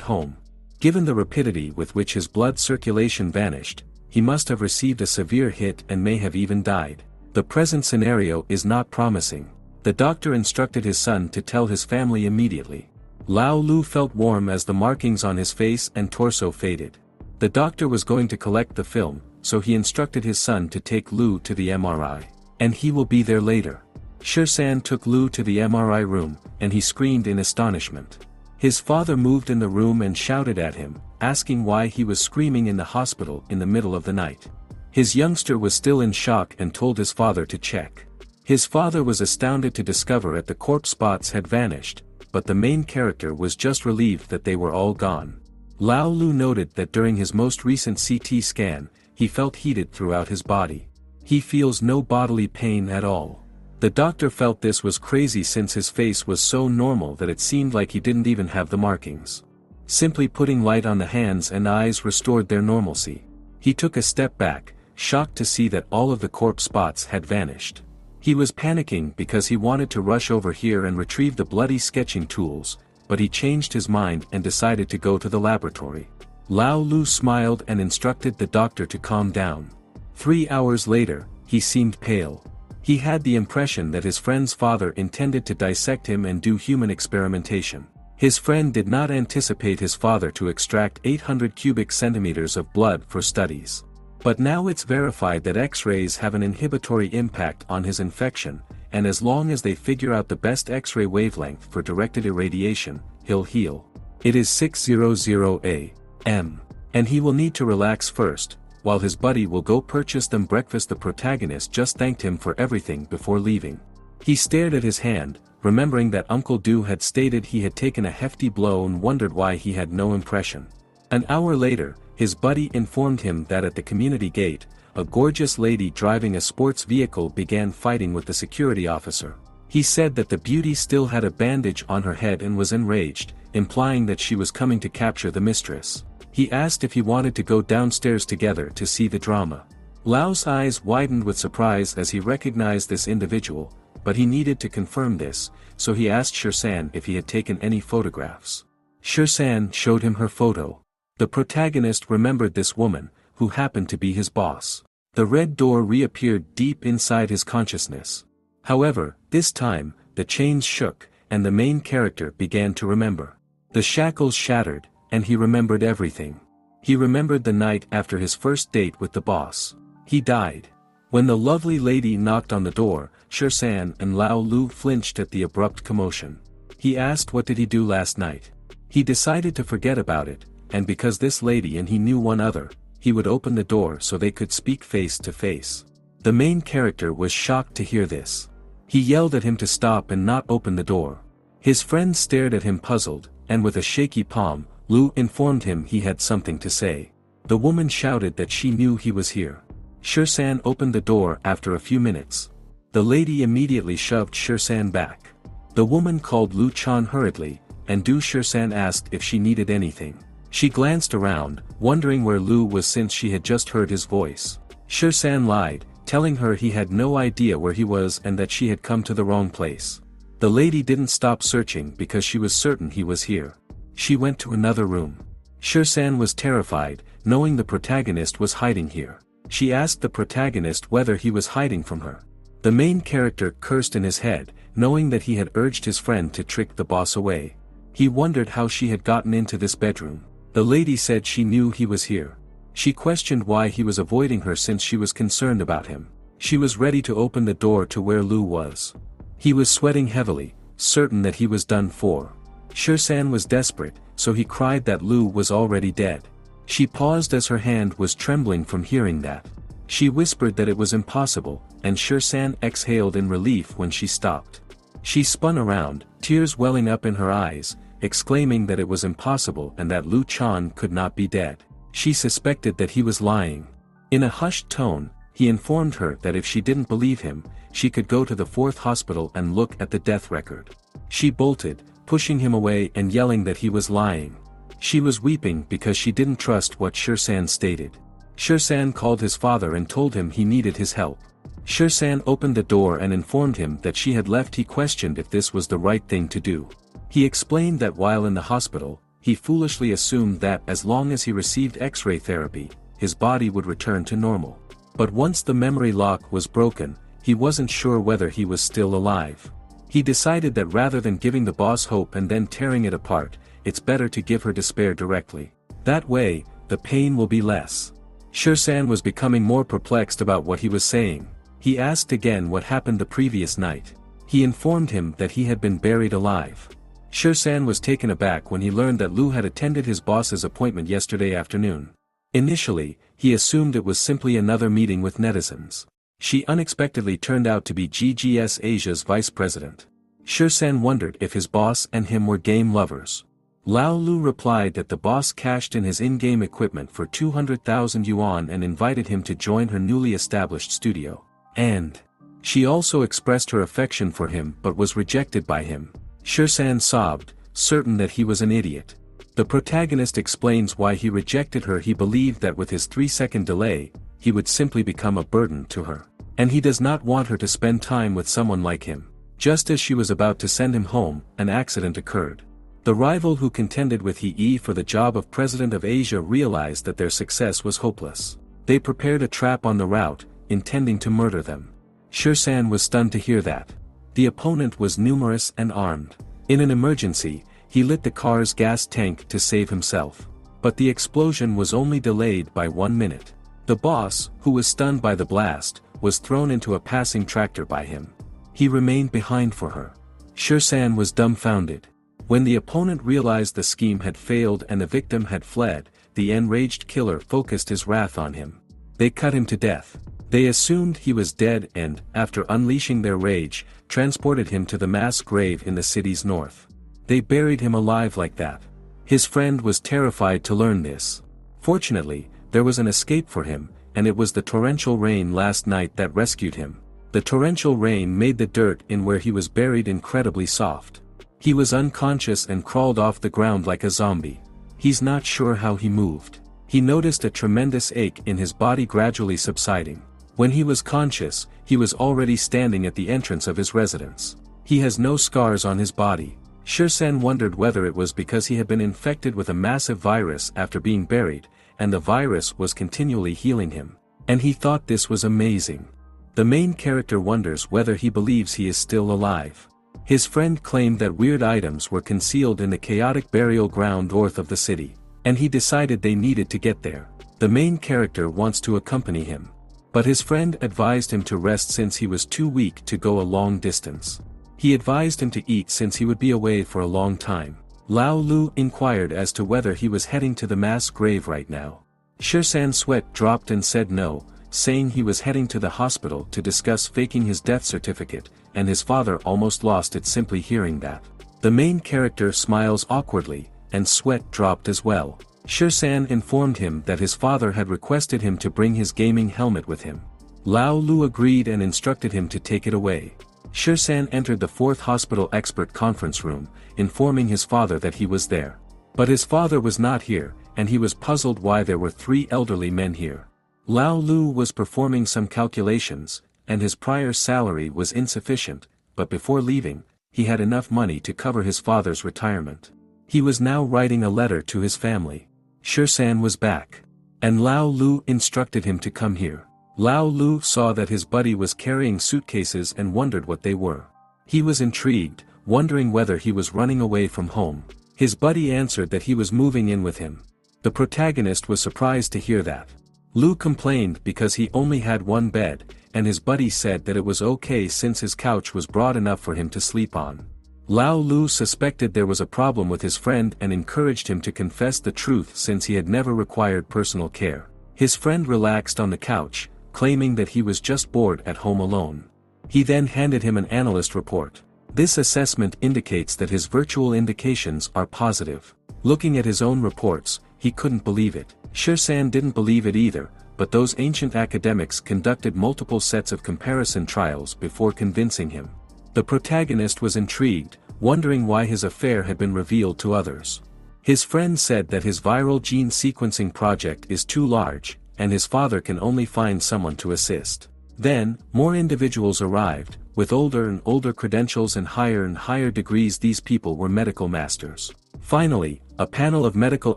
Speaker 1: home. Given the rapidity with which his blood circulation vanished, he must have received a severe hit and may have even died. The present scenario is not promising. The doctor instructed his son to tell his family immediately. Lao Lu felt warm as the markings on his face and torso faded. The doctor was going to collect the film, so he instructed his son to take Lu to the MRI. And he will be there later. Shirsan took Lu to the MRI room, and he screamed in astonishment. His father moved in the room and shouted at him, asking why he was screaming in the hospital in the middle of the night. His youngster was still in shock and told his father to check. His father was astounded to discover that the corpse spots had vanished, but the main character was just relieved that they were all gone. Lao Lu noted that during his most recent CT scan, he felt heated throughout his body. He feels no bodily pain at all. The doctor felt this was crazy since his face was so normal that it seemed like he didn't even have the markings. Simply putting light on the hands and eyes restored their normalcy. He took a step back, shocked to see that all of the corpse spots had vanished. He was panicking because he wanted to rush over here and retrieve the bloody sketching tools, but he changed his mind and decided to go to the laboratory. Lao Lu smiled and instructed the doctor to calm down. 3 hours later, he seemed pale. He had the impression that his friend's father intended to dissect him and do human experimentation. His friend did not anticipate his father to extract 800 cubic centimeters of blood for studies. But now it's verified that X-rays have an inhibitory impact on his infection, and as long as they figure out the best X-ray wavelength for directed irradiation, he'll heal. It is 6:00 a.m. and he will need to relax first, while his buddy will go purchase them breakfast. The protagonist just thanked him for everything before leaving. He stared at his hand, remembering that Uncle Du had stated he had taken a hefty blow and wondered why he had no impression. An hour later, his buddy informed him that at the community gate, a gorgeous lady driving a sports vehicle began fighting with the security officer. He said that the beauty still had a bandage on her head and was enraged, implying that she was coming to capture the mistress. He asked if he wanted to go downstairs together to see the drama. Lao's eyes widened with surprise as he recognized this individual, but he needed to confirm this, so he asked Shirsan if he had taken any photographs. Shirsan showed him her photo. The protagonist remembered this woman, who happened to be his boss. The red door reappeared deep inside his consciousness. However, this time, the chains shook, and the main character began to remember. The shackles shattered, and he remembered everything. He remembered the night after his first date with the boss. He died. When the lovely lady knocked on the door, Shirsan and Lao Lu flinched at the abrupt commotion. He asked what did he do last night. He decided to forget about it, and because this lady and he knew one other, he would open the door so they could speak face to face. The main character was shocked to hear this. He yelled at him to stop and not open the door. His friend stared at him puzzled, and with a shaky palm, Lu informed him he had something to say. The woman shouted that she knew he was here. Shirsan opened the door after a few minutes. The lady immediately shoved Shirsan back. The woman called Lu Chan hurriedly, and Du Shirsan asked if she needed anything. She glanced around, wondering where Lu was since she had just heard his voice. Shirsan lied, telling her he had no idea where he was and that she had come to the wrong place. The lady didn't stop searching because she was certain he was here. She went to another room. Shirsan was terrified, knowing the protagonist was hiding here. She asked the protagonist whether he was hiding from her. The main character cursed in his head, knowing that he had urged his friend to trick the boss away. He wondered how she had gotten into this bedroom. The lady said she knew he was here. She questioned why he was avoiding her since she was concerned about him. She was ready to open the door to where Lu was. He was sweating heavily, certain that he was done for. Shirsan was desperate, so he cried that Lu was already dead. She paused as her hand was trembling from hearing that. She whispered that it was impossible, and Shirsan exhaled in relief when she stopped. She spun around, tears welling up in her eyes, exclaiming that it was impossible and that Lu Chan could not be dead. She suspected that he was lying. In a hushed tone, he informed her that if she didn't believe him, she could go to the 4th hospital and look at the death record. She bolted, pushing him away and yelling that he was lying. She was weeping because she didn't trust what Shirsan stated. Shirsan called his father and told him he needed his help. Shirsan opened the door and informed him that she had left. He questioned if this was the right thing to do. He explained that while in the hospital, he foolishly assumed that as long as he received X-ray therapy, his body would return to normal. But once the memory lock was broken, he wasn't sure whether he was still alive. He decided that rather than giving the boss hope and then tearing it apart, it's better to give her despair directly. That way, the pain will be less. Shirsan was becoming more perplexed about what he was saying. He asked again what happened the previous night. He informed him that he had been buried alive. Shirsan was taken aback when he learned that Lu had attended his boss's appointment yesterday afternoon. Initially, he assumed it was simply another meeting with netizens. She unexpectedly turned out to be GGS Asia's vice president. Shirsan wondered if his boss and him were game lovers. Lao Lu replied that the boss cashed in his in-game equipment for 200,000 yuan and invited him to join her newly established studio. And she also expressed her affection for him but was rejected by him. Shirsan sobbed, certain that he was an idiot. The protagonist explains why he rejected her. He believed that with his 3-second delay, he would simply become a burden to her. And he does not want her to spend time with someone like him. Just as she was about to send him home, an accident occurred. The rival who contended with He for the job of President of Asia realized that their success was hopeless. They prepared a trap on the route, intending to murder them. Shirsan was stunned to hear that. The opponent was numerous and armed. In an emergency, he lit the car's gas tank to save himself. But the explosion was only delayed by 1 minute. The boss, who was stunned by the blast, was thrown into a passing tractor by him. He remained behind for her. Shirsan was dumbfounded. When the opponent realized the scheme had failed and the victim had fled, the enraged killer focused his wrath on him. They cut him to death. They assumed he was dead and, after unleashing their rage, transported him to the mass grave in the city's north. They buried him alive like that. His friend was terrified to learn this. Fortunately, there was an escape for him, and it was the torrential rain last night that rescued him. The torrential rain made the dirt in where he was buried incredibly soft. He was unconscious and crawled off the ground like a zombie. He's not sure how he moved. He noticed a tremendous ache in his body gradually subsiding. When he was conscious, he was already standing at the entrance of his residence. He has no scars on his body. Shirsan wondered whether it was because he had been infected with a massive virus after being buried, and the virus was continually healing him. And he thought this was amazing. The main character wonders whether he believes he is still alive. His friend claimed that weird items were concealed in the chaotic burial ground north of the city, and he decided they needed to get there. The main character wants to accompany him. But his friend advised him to rest since he was too weak to go a long distance. He advised him to eat since he would be away for a long time. Lao Lu inquired as to whether he was heading to the mass grave right now. Shirsan's sweat dropped and said no, saying he was heading to the hospital to discuss faking his death certificate, and his father almost lost it simply hearing that. The main character smiles awkwardly, and sweat dropped as well. Shirsan informed him that his father had requested him to bring his gaming helmet with him. Lao Lu agreed and instructed him to take it away. Shirsan entered the 4th hospital expert conference room, informing his father that he was there. But his father was not here, and he was puzzled why there were 3 elderly men here. Lao Lu was performing some calculations, and his prior salary was insufficient, but before leaving, he had enough money to cover his father's retirement. He was now writing a letter to his family. Shirsan was back. And Lao Lu instructed him to come here. Lao Lu saw that his buddy was carrying suitcases and wondered what they were. He was intrigued, wondering whether he was running away from home. His buddy answered that he was moving in with him. The protagonist was surprised to hear that. Lu complained because he only had 1 bed, and his buddy said that it was okay since his couch was broad enough for him to sleep on. Lao Lu suspected there was a problem with his friend and encouraged him to confess the truth since he had never required personal care. His friend relaxed on the couch, claiming that he was just bored at home alone. He then handed him an analyst report. This assessment indicates that his virtual indications are positive. Looking at his own reports, he couldn't believe it. Shirsan didn't believe it either, but those ancient academics conducted multiple sets of comparison trials before convincing him. The protagonist was intrigued, wondering why his affair had been revealed to others. His friend said that his viral gene sequencing project is too large, and his father can only find someone to assist. Then, more individuals arrived, with older and older credentials and higher degrees. These people were medical masters. Finally, a panel of medical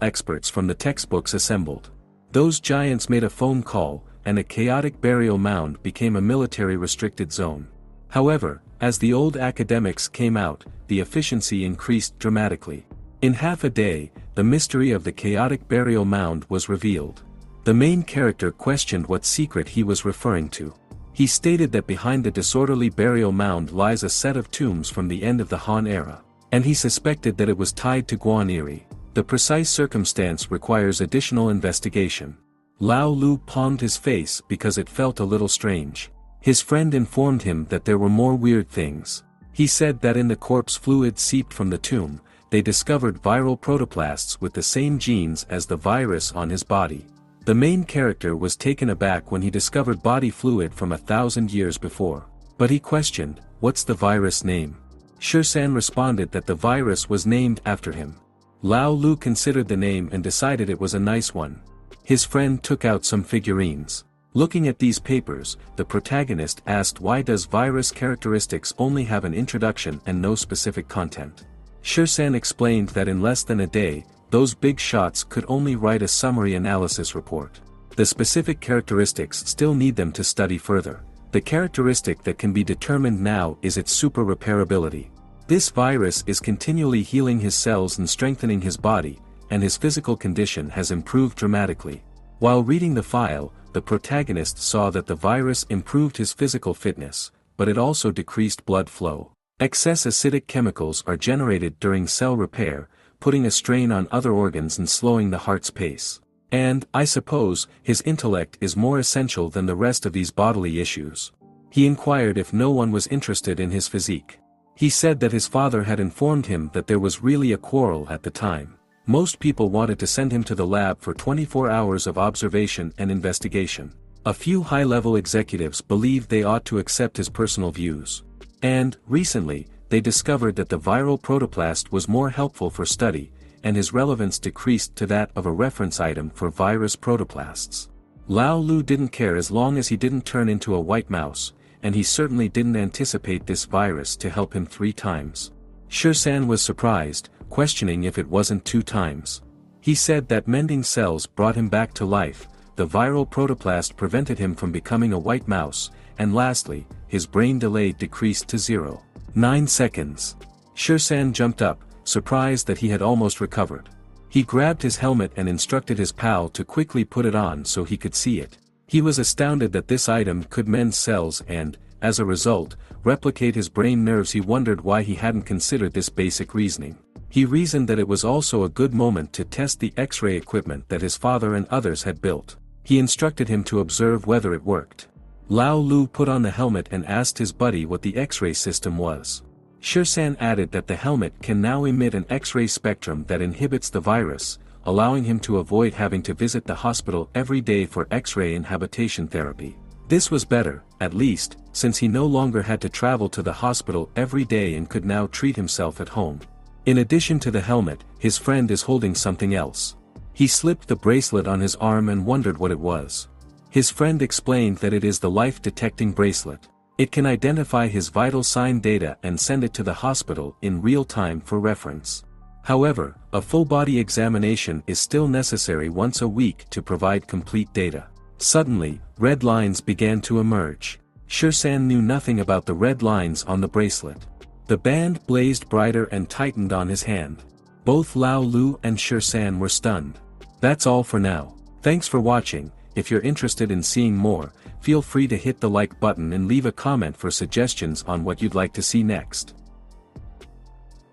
Speaker 1: experts from the textbooks assembled. Those giants made a phone call, and a chaotic burial mound became a military-restricted zone. However, as the old academics came out, the efficiency increased dramatically. In half a day, the mystery of the chaotic burial mound was revealed. The main character questioned what secret he was referring to. He stated that behind the disorderly burial mound lies a set of tombs from the end of the Han era, and he suspected that it was tied to Guaniri. The precise circumstance requires additional investigation. Lao Lu palmed his face because it felt a little strange. His friend informed him that there were more weird things. He said that in the corpse fluid seeped from the tomb, they discovered viral protoplasts with the same genes as the virus on his body. The main character was taken aback when he discovered body fluid from 1,000 years before. But he questioned, "What's the virus name?" Shirsan responded that the virus was named after him. Lao Lu considered the name and decided it was a nice one. His friend took out some figurines. Looking at these papers, the protagonist asked, why does virus characteristics only have an introduction and no specific content? Shirsan explained that in less than a day, those big shots could only write a summary analysis report. The specific characteristics still need them to study further. The characteristic that can be determined now is its super repairability. This virus is continually healing his cells and strengthening his body, and his physical condition has improved dramatically. While reading the file, the protagonist saw that the virus improved his physical fitness, but it also decreased blood flow. Excess acidic chemicals are generated during cell repair, putting a strain on other organs and slowing the heart's pace. And, I suppose, his intellect is more essential than the rest of these bodily issues. He inquired if no one was interested in his physique. He said that his father had informed him that there was really a quarrel at the time. Most people wanted to send him to the lab for 24 hours of observation and investigation. A few high-level executives believed they ought to accept his personal views. And, recently, they discovered that the viral protoplast was more helpful for study, and his relevance decreased to that of a reference item for virus protoplasts. Lao Lu didn't care as long as he didn't turn into a white mouse, and he certainly didn't anticipate this virus to help him 3 times. Shirsan was surprised, questioning if it wasn't 2 times. He said that mending cells brought him back to life, the viral protoplast prevented him from becoming a white mouse, and lastly, his brain delay decreased to 0.9 seconds. Shirsan jumped up, surprised that he had almost recovered. He grabbed his helmet and instructed his pal to quickly put it on so he could see it. He was astounded that this item could mend cells and, as a result, replicate his brain nerves. He wondered why he hadn't considered this basic reasoning. He reasoned that it was also a good moment to test the X-ray equipment that his father and others had built. He instructed him to observe whether it worked. Lao Lu put on the helmet and asked his buddy what the X-ray system was. Shirsan added that the helmet can now emit an X-ray spectrum that inhibits the virus, allowing him to avoid having to visit the hospital every day for X-ray and habitation therapy. This was better, at least, since he no longer had to travel to the hospital every day and could now treat himself at home. In addition to the helmet, his friend is holding something else. He slipped the bracelet on his arm and wondered what it was. His friend explained that it is the life-detecting bracelet. It can identify his vital sign data and send it to the hospital in real time for reference. However, a full-body examination is still necessary once a week to provide complete data. Suddenly, red lines began to emerge. Shirsan knew nothing about the red lines on the bracelet. The band blazed brighter and tightened on his hand. Both Lao Lu and Shirsan were stunned. That's all for now. Thanks for watching. If you're interested in seeing more, feel free to hit the like button and leave a comment for suggestions on what you'd like to see next.